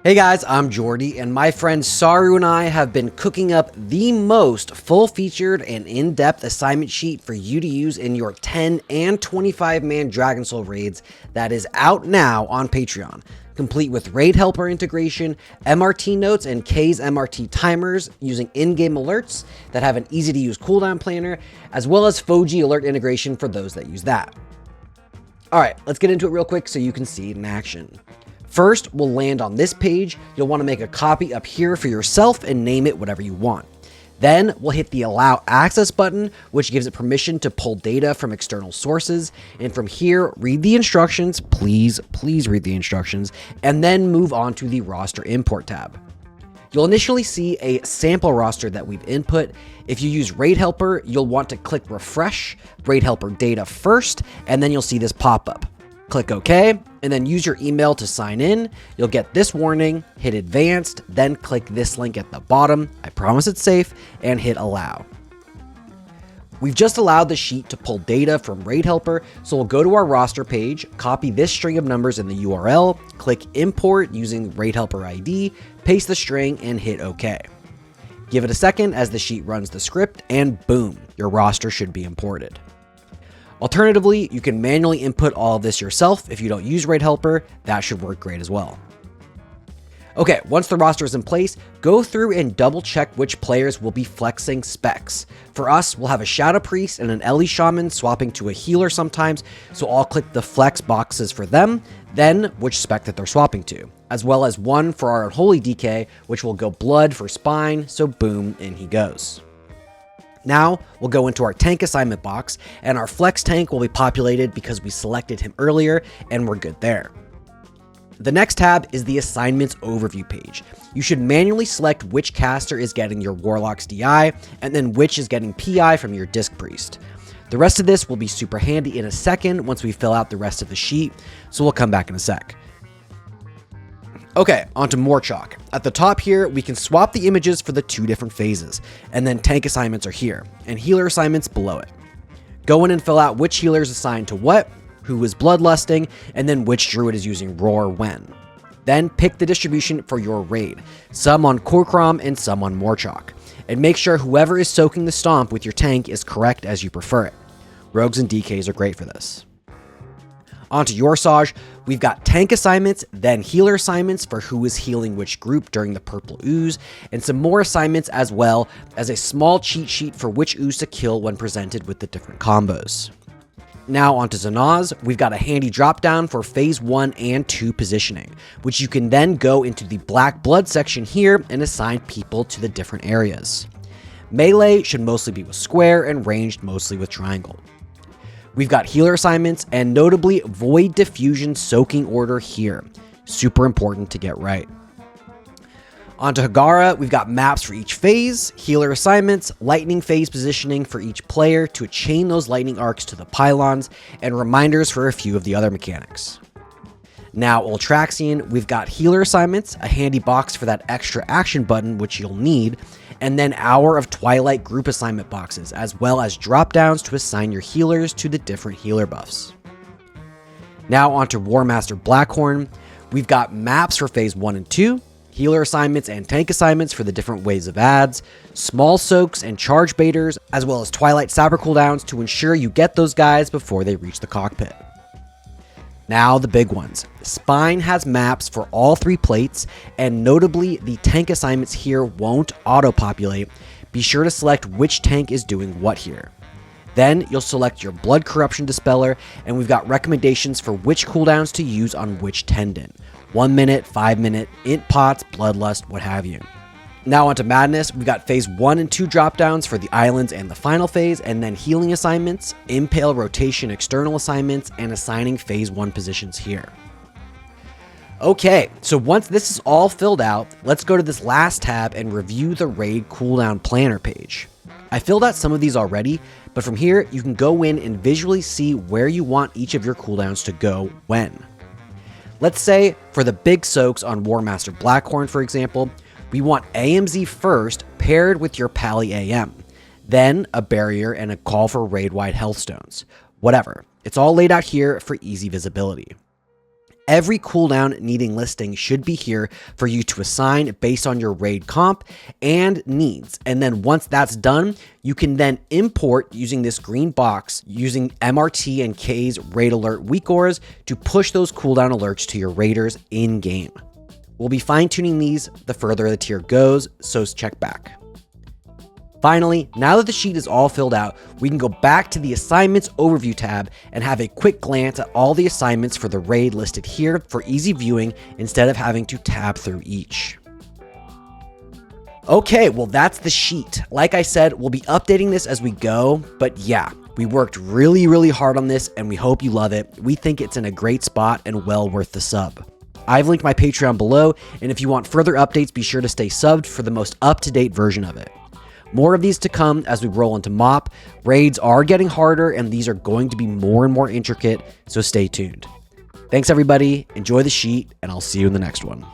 Hey guys, I'm Jordy, and my friend Saru and I have been cooking up the most full-featured and in-depth assignment sheet for you to use in your 10 and 25-man Dragon Soul raids that is out now on Patreon, complete with raid helper integration, MRT notes, and K's MRT timers using in-game alerts that have an easy-to-use cooldown planner, as well as Foji alert integration for those that use that. Alright, let's get into it real quick so you can see it in action. First, we'll land on this page. You'll want to make a copy up here for yourself and name it whatever you want. Then we'll hit the Allow Access button, which gives it permission to pull data from external sources. And from here, read the instructions, please read the instructions, and then move on to the Roster Import tab. You'll initially see a sample roster that we've input. If you use Raid Helper, you'll want to click Refresh Raid Helper data first, and then you'll see this pop up. Click OK, and then use your email to sign in. You'll get this warning, hit Advanced, then click this link at the bottom, I promise it's safe, and hit Allow. We've just allowed the sheet to pull data from Raid Helper, so we'll go to our roster page, copy this string of numbers in the URL, click Import using Raid Helper ID, paste the string, and hit OK. Give it a second as the sheet runs the script, and boom, your roster should be imported. Alternatively, you can manually input all of this yourself if you don't use Raid Helper. That should work great as well. Okay, once the roster is in place, go through and double check which players will be flexing specs. For us, we'll have a Shadow Priest and an Ellie Shaman swapping to a healer sometimes, so I'll click the flex boxes for them, then which spec that they're swapping to, as well as one for our Unholy DK, which will go Blood for Spine, so boom, in he goes. Now, we'll go into our tank assignment box, and our flex tank will be populated because we selected him earlier, and we're good there. The next tab is the assignments overview page. You should manually select which caster is getting your Warlock's DI, and then which is getting PI from your Disc Priest. The rest of this will be super handy in a second once we fill out the rest of the sheet, so we'll come back in a sec. Okay, onto Morchok. At the top here, we can swap the images for the two different phases, and then tank assignments are here, and healer assignments below it. Go in and fill out which healer is assigned to what, who is bloodlusting, and then which druid is using roar when. Then pick the distribution for your raid, some on Korkrom and some on Morchok, and make sure whoever is soaking the stomp with your tank is correct as you prefer it. Rogues and DKs are great for this. Onto Yor'sahj, we've got tank assignments, then healer assignments for who is healing which group during the purple ooze, and some more assignments as well as a small cheat sheet for which ooze to kill when presented with the different combos. Now onto Zon'ozz, we've got a handy drop down for phase 1 and 2 positioning, which you can then go into the black blood section here and assign people to the different areas. Melee should mostly be with square and ranged mostly with triangle. We've got healer assignments and notably Void Diffusion soaking order here. Super important to get right. Onto Hagara, we've got maps for each phase, healer assignments, lightning phase positioning for each player to chain those lightning arcs to the pylons, and reminders for a few of the other mechanics. Now Ultraxion, we've got healer assignments, a handy box for that extra action button which you'll need, and then Hour of Twilight group assignment boxes, as well as drop downs to assign your healers to the different healer buffs. Now onto Warmaster Blackhorn, we've got maps for phase 1 and 2, healer assignments and tank assignments for the different waves of adds, small soaks and charge baiters, as well as Twilight Saber cooldowns to ensure you get those guys before they reach the cockpit. Now the big ones. Spine has maps for all 3 plates, and notably the tank assignments here won't auto-populate. Be sure to select which tank is doing what here. Then you'll select your Blood Corruption Dispeller, and we've got recommendations for which cooldowns to use on which tendon. 1 minute, 5 minute, int pots, bloodlust, what have you. Now onto Madness, we've got phase 1 and 2 dropdowns for the islands and the final phase, and then healing assignments, impale rotation external assignments, and assigning phase 1 positions here. Okay, so once this is all filled out, let's go to this last tab and review the raid cooldown planner page. I filled out some of these already, but from here you can go in and visually see where you want each of your cooldowns to go when. Let's say for the big soaks on Warmaster Blackhorn, for example, we want AMZ first paired with your Pally AM, then a barrier and a call for raid-wide health stones. Whatever. It's all laid out here for easy visibility. Every cooldown needing listing should be here for you to assign based on your raid comp and needs. And then once that's done, you can then import using this green box using MRT and K's raid alert weak auras to push those cooldown alerts to your raiders in game. We'll be fine tuning these the further the tier goes, so check back. Finally, now that the sheet is all filled out, we can go back to the Assignments Overview tab and have a quick glance at all the assignments for the raid listed here for easy viewing instead of having to tab through each. Okay, well that's the sheet. Like I said, we'll be updating this as we go, but yeah, we worked really hard on this and we hope you love it. We think it's in a great spot and well worth the sub. I've linked my Patreon below, and if you want further updates, be sure to stay subbed for the most up-to-date version of it. More of these to come as we roll into MOP. Raids are getting harder, and these are going to be more and more intricate, so stay tuned. Thanks, everybody. Enjoy the sheet, and I'll see you in the next one.